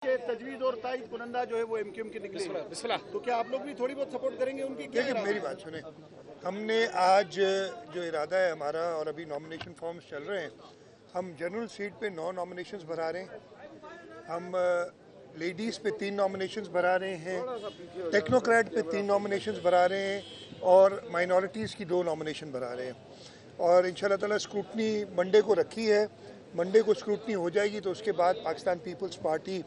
तजवीज़ और ताइद कुनंदा जो है वो एमक्यूएम के निकले, तो क्या आप लोग भी थोड़ी बहुत सपोर्ट करेंगे उनकी? देखिए मेरी बात सुने, हमने आज जो इरादा है हमारा, और अभी नॉमिनेशन फॉर्म्स चल रहे हैं, हम जनरल सीट पे 9 नॉमिनेशंस भरा रहे हैं, हम लेडीज़ पे 3 नॉमिनेशंस भरा रहे हैं, टेक्नोक्रेट पे 3 नॉमिनेशंस भरा रहे हैं और माइनॉरिटीज़ की 2 नॉमिनेशन भरा रहे हैं। और इंशाल्लाह ताला स्क्रूटनी मंडे को रखी है, मंडे को स्क्रूटनी हो जाएगी तो उसके बाद पाकिस्तान पीपल्स पार्टी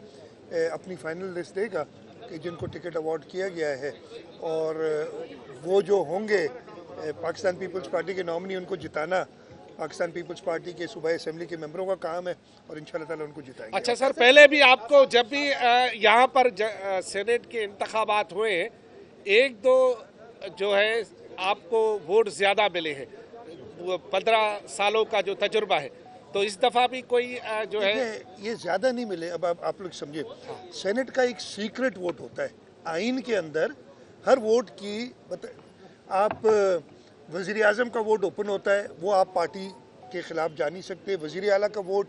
अपनी फाइनल लिस्ट देगा कि जिनको टिकट अवार्ड किया गया है, और वो जो होंगे पाकिस्तान पीपल्स पार्टी के नॉमिनी, उनको जिताना पाकिस्तान पीपल्स पार्टी के सूबाई असेंबली के मेंबरों का काम है और इंशाल्लाह ताला उनको जिताएंगे। अच्छा सर, पहले भी आपको जब भी यहाँ पर सेनेट के इंतखाबात हुए, 1-2 जो है आपको वोट ज़्यादा मिले हैं, 15 सालों का जो तजुर्बा है, तो इस दफ़ा भी कोई जो है ये ज़्यादा नहीं मिले। अब आप लोग समझे, सेनेट का एक सीक्रेट वोट होता है, आइन के अंदर हर वोट की आप वज़ीर आज़म का वोट ओपन होता है, वो आप पार्टी के ख़िलाफ़ जा नहीं सकते। वज़ीर आला का वोट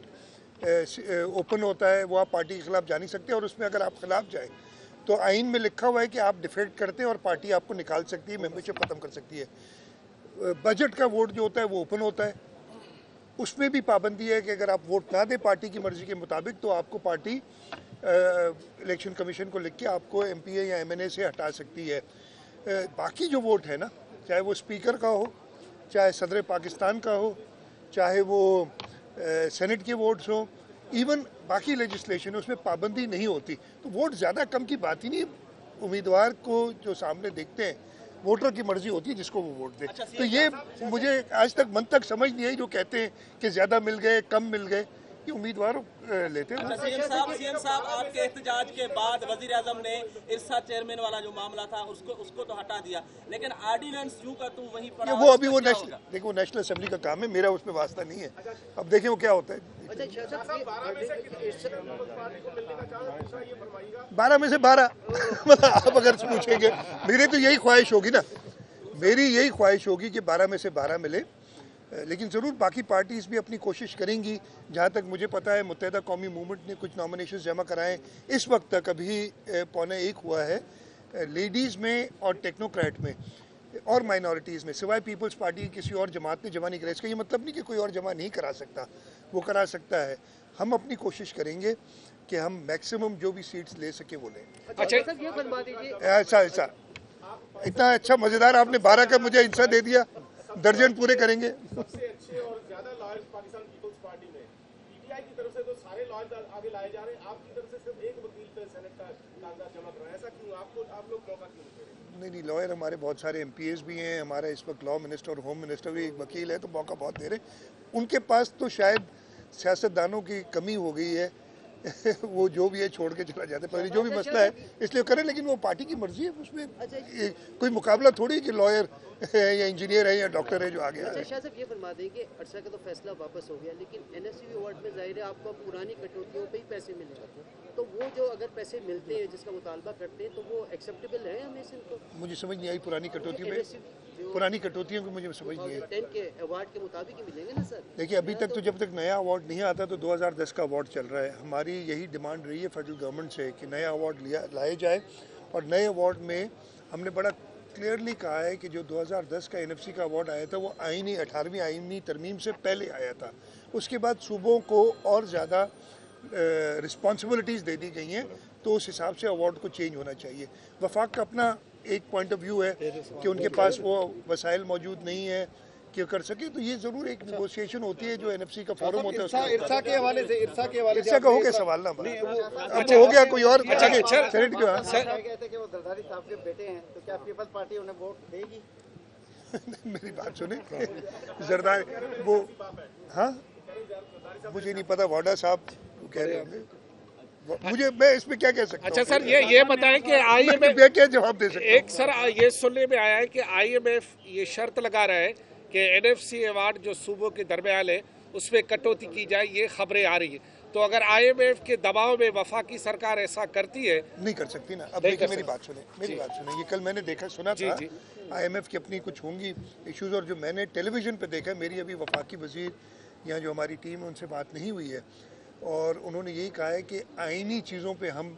ओपन होता है, वो आप पार्टी के ख़िलाफ़ जा नहीं सकते, और उसमें अगर आप ख़िलाफ़ जाए तो आइन में लिखा हुआ है कि आप डिफेक्ट करते हैं और पार्टी आपको निकाल सकती है, मेंबरशिप ख़त्म कर सकती है। बजट का वोट जो होता है वो ओपन होता है, उसमें भी पाबंदी है कि अगर आप वोट ना दें पार्टी की मर्ज़ी के मुताबिक तो आपको पार्टी इलेक्शन कमीशन को लिख के आपको एमपीए या एमएनए से हटा सकती है। बाकी जो वोट है ना, चाहे वो स्पीकर का हो, चाहे सदर पाकिस्तान का हो, चाहे वो सेनेट के वोट्स हो, इवन बाकी लेजिस्लेशन, उसमें पाबंदी नहीं होती, तो वोट ज़्यादा कम की बात ही नहीं। उम्मीदवार को जो सामने देखते हैं, वोटर की मर्जी होती है जिसको वो वोट दे। तो ये मुझे आज तक मन तक समझ नहीं आई जो कहते हैं कि ज़्यादा मिल गए, कम मिल गए, ये उम्मीदवार लेते हैं। सीएम साहब, आपके एहतजाज के बाद वजीर आजम ने इरसा चेयरमैन वाला जो मामला था उसको तो हटा दिया, लेकिन ऑर्डिनेंस यूं का तू वहीं पड़ा। वो अभी वो नेशनल, देखो नेशनल असेंबली का काम है, मेरा उसमें वास्ता नहीं है। अब देखें वो क्या होता है। 12 में से 12 आप अगर पूछेंगे, मेरी तो यही ख्वाहिश होगी ना, मेरी यही ख्वाहिश होगी कि 12 में से 12 मिले, लेकिन ज़रूर बाकी पार्टीज़ भी अपनी कोशिश करेंगी। जहाँ तक मुझे पता है मुत्तहिदा कौमी मूवमेंट ने कुछ नॉमिनेशन जमा कराएं इस वक्त तक, अभी 1:15 हुआ है, लेडीज़ में और टेक्नोक्रेट में और माइनॉरिटीज़ में, सिवाय पीपल्स पार्टी की किसी और जमात ने जमा नहीं करा। इसका ये मतलब नहीं कि कोई और जमा नहीं करा सकता, वो करा सकता है। हम अपनी कोशिश करेंगे कि हम मैक्सिमम जो भी सीट्स ले सके वो लें। अच्छा ऐसा इतना अच्छा मज़ेदार आपने 12 का मुझे हिस्सा दे दिया, दर्जन पूरे करेंगे। सबसे अच्छे और ज्यादा लॉयल्स पाकिस्तान पीपल्स पार्टी में पीटीआई की तरफ से तो सारे लॉयल्स आगे लाए जा रहे हैं, आपकी तरफ से सिर्फ एक वकील पे सेनेट का कागजात जमा करवाया, ऐसा क्यों? आप लोग मौका क्यों दे रहे हैं? नहीं, लॉयर हमारे बहुत सारे एमपीएस भी हैं, हमारा इस वक्त लॉ मिनिस्टर और होम मिनिस्टर भी एक वकील है, तो मौका बहुत दे रहे हैं। उनके पास तो शायद सियासतदानों की कमी हो गई है वो जो भी है छोड़ के चला जाता है, पर जो भी मसला है इसलिए करें, लेकिन वो पार्टी की मर्जी है, उसमें कोई मुकाबला थोड़ी कि लॉयर है या इंजीनियर है या डॉक्टर है जो आगे आ रहे हैं। शाह साहब ये फरमा दें कि अरसा का तो फैसला वापस हो गया, लेकिन एनएससी अवार्ड में जाहिर है आपको पुरानी कटौतियों पे ही पैसे मिलेगा, तो वो जो अगर पैसे मिलते हैं जिसका मुतालबा करते हैं तो वो एक्सेप्टेबल है हमें इनको? मुझे समझ नहीं आई पुरानी कटौती में, पुरानी कटौतियों को मुझे समझ नहीं आई। 10 के अवार्ड के मुताबिक ही मिलेंगे ना सर? देखिए अभी तक तो जब तक नया अवार्ड नहीं आता तो 2010 का अवार्ड चल रहा है। हमारी यही डिमांड रही है फेडरल गवर्नमेंट से कि नया अवार्ड लाया जाए, और नए अवार्ड में हमने बड़ा क्लियरली कहा है कि जो 2010 का एनएफसी का अवार्ड आया था वो आईनी 18वीं आईनी तरमीम से पहले आया था। उसके बाद सूबों को और ज़्यादा रिस्पॉन्सिबिलिटीज़ दे दी गई हैं, तो उस हिसाब से अवार्ड को चेंज होना चाहिए। वफाक का अपना एक पॉइंट ऑफ व्यू है कि उनके पास वो वसाइल मौजूद नहीं है कि कर सके, तो ये ज़रूर एक नेगोशिएशन होती है जो एनएफसी का फोरम होता है। इरसा के हवाले से इरसा का हो गया सवाल ना, अब हो गया कोई और। सेनेट के कहते कि वो जरदारी साहब के बेटे हैं, तो क्या पीपल्स पार्टी उन्हें वोट देगी? मेरी बात सुने, जरदारी वो, हाँ मुझे नहीं पता, वाडा साहब कह रहे होंगे, मुझे मैं इसमें क्या कह सकता हूँ। अच्छा सर, ये बताएं कि आईएमएफ क्या जवाब दे सकता हूँ। एक सर ये सुनने में आया है कि आईएमएफ ये शर्त लगा रहा है कि एनएफसी अवार्ड जो सूबों के दरमियान है उसमें कटौती की जाए, ये खबरें आ रही है, तो अगर आईएमएफ के दबाव में वफाकी सरकार ऐसा करती है? नहीं कर सकती ना। अब देखिए मेरी बात सुने, ये कल मैंने देखा सुना था आईएमएफ की अपनी कुछ होंगी इश्यूज, और जो मैंने टेलीविजन पे देखा, मेरी अभी वफाकी वजीर या जो हमारी टीम है उनसे बात नहीं हुई है, और उन्होंने यही कहा है कि आइनी चीज़ों पे हम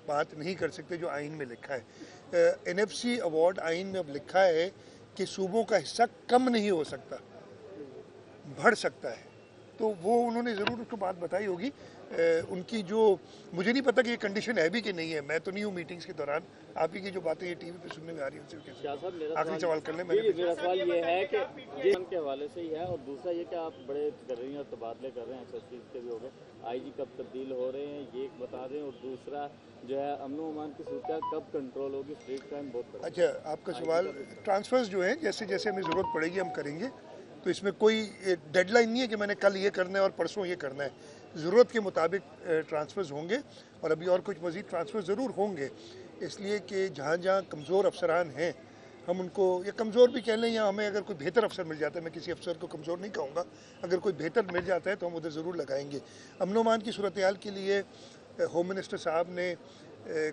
बात नहीं कर सकते जो आइन में लिखा है। NFC अवार्ड आइन में अब लिखा है कि सूबों का हिस्सा कम नहीं हो सकता, बढ़ सकता है। तो वो उन्होंने ज़रूर उसको बात बताई होगी। उनकी जो, मुझे नहीं पता कि ये कंडीशन है भी कि नहीं है, मैं तो नहीं हूँ मीटिंग्स के दौरान। आप ही की जो बातें ये टीवी पे सुनने में आ रही हैं उनसे कैसे। आखिरी सवाल कर लें। मेरा सवाल ये है कि ये के हवाले से ही है, और दूसरा ये कि आप बड़े कर रही हैं और तबादले कर रहे हैं, SSP के भी हो गए, IG कब तब्दील हो रहे हैं ये बता दें, और दूसरा जो है अमन अमान की सूरत कब कंट्रोल होगी, स्ट्रीट क्राइम बहुत। अच्छा, आपका सवाल ट्रांसफर्स जो है जैसे जैसे हमें ज़रूरत पड़ेगी हम करेंगे, तो इसमें कोई डेडलाइन नहीं है कि मैंने कल ये करना है और परसों ये करना है। ज़रूरत के मुताबिक ट्रांसफ़र्स होंगे, और अभी और कुछ मज़ीद ट्रांसफ़र ज़रूर होंगे, इसलिए कि जहाँ जहाँ कमज़ोर अफसरान हैं हम उनको, या कमज़ोर भी कह लें, या हमें अगर कोई बेहतर अफसर मिल जाता है, मैं किसी अफसर को कमज़ोर नहीं कहूँगा, अगर कोई बेहतर मिल जाता है तो हम उधर ज़रूर लगाएंगे। अमन अमान की सूरत हाल के लिए होम मिनिस्टर साहब ने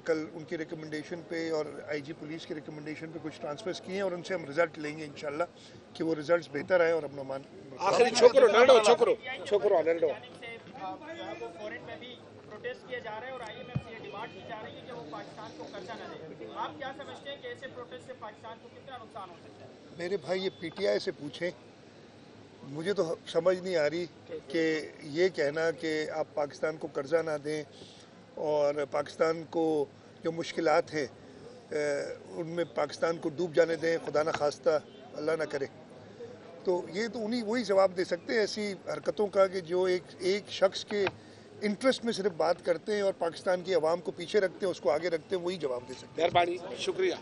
कल उनकी रिकमेंडेशन पे और IG पुलिस की रिकमेंडेशन पे कुछ ट्रांसफर्स किए हैं, और उनसे हम रिज़ल्ट लेंगे इंशाल्लाह कि वो रिज़ल्ट्स बेहतर आए और अमन अमान। आखिरी छोकरो नल्डो छोकरो नल्डो फॉरेन में भी प्रोटेस्ट किए जा रहे हैं और IMF से ये डिमांड की जा रही है कि वो पाकिस्तान को कर्जा न दे। आप क्या समझते हैं कि ऐसे प्रोटेस्ट से पाकिस्तान को कितना नुकसान हो सकता है? मेरे भाई ये PTI से पूछें, मुझे तो समझ नहीं आ रही कि ये कहना कि आप पाकिस्तान को कर्जा ना दें और पाकिस्तान को जो मुश्किलात हैं उनमें पाकिस्तान को डूब जाने दें, खुदा न खास्ता अल्लाह ना करे। तो ये तो उन्हीं वही जवाब दे सकते हैं ऐसी हरकतों का कि जो एक शख्स के इंटरेस्ट में सिर्फ बात करते हैं और पाकिस्तान की आवाम को पीछे रखते हैं, उसको आगे रखते हैं, वही जवाब दे सकते हैं। मेहरबानी, शुक्रिया।